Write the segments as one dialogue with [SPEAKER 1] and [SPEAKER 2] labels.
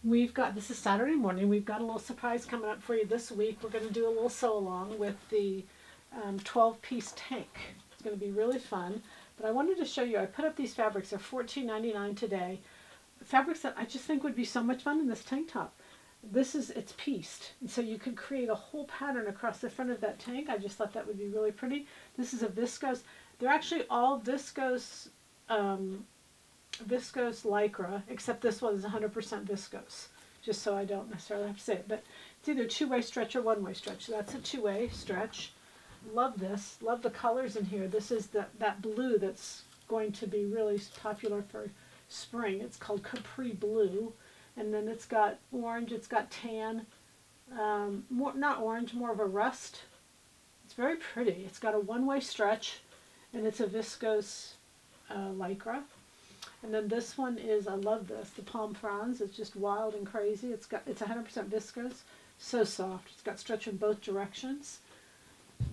[SPEAKER 1] This is Saturday morning, we've got a little surprise coming up for you this week. We're going to do a little sew along with the 12-piece tank. It's going to be really fun. But I wanted to show you, I put up these fabrics, they're $14.99 today. Fabrics that I just think would be so much fun in this tank top. It's pieced, and so you could create a whole pattern across the front of that tank. I just thought that would be really pretty. This is a viscose. They're actually all viscose lycra, except this one is 100% viscose, just so I don't necessarily have to say it. But it's either two-way stretch or one-way stretch. So that's a two-way stretch. Love this. Love the colors in here. This is that blue that's going to be really popular for spring. It's called Capri Blue. And then it's got orange, it's got tan, not orange, more of a rust. It's very pretty. It's got a one-way stretch, and it's a viscose lycra. And then this one is, I love this, the palm fronds. It's just wild and crazy. It's 100% viscose, so soft. It's got stretch in both directions.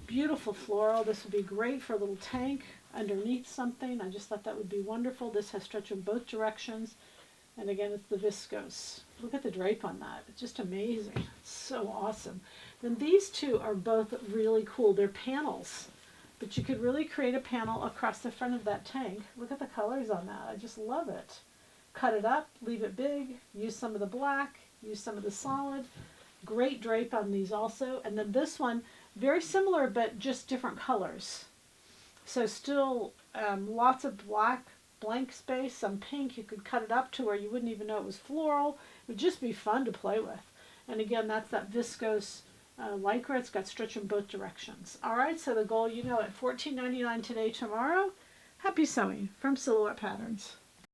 [SPEAKER 1] Beautiful floral. This would be great for a little tank underneath something. I just thought that would be wonderful. This has stretch in both directions. And again, it's the viscose. Look at the drape on that. It's just amazing. It's so awesome. Then these two are both really cool. They're panels. But you could really create a panel across the front of that tank. Look at the colors on that. I just love it. Cut it up, leave it big, use some of the black, use some of the solid. Great drape on these also. And then this one, very similar but just different colors. So still lots of black, blank space, some pink. You could cut it up to where you wouldn't even know it was floral. It would just be fun to play with. And again, that's that viscose lycra. It's got stretch in both directions. All right, so the goal, at $14.99 today, tomorrow. Happy sewing from Silhouette Patterns.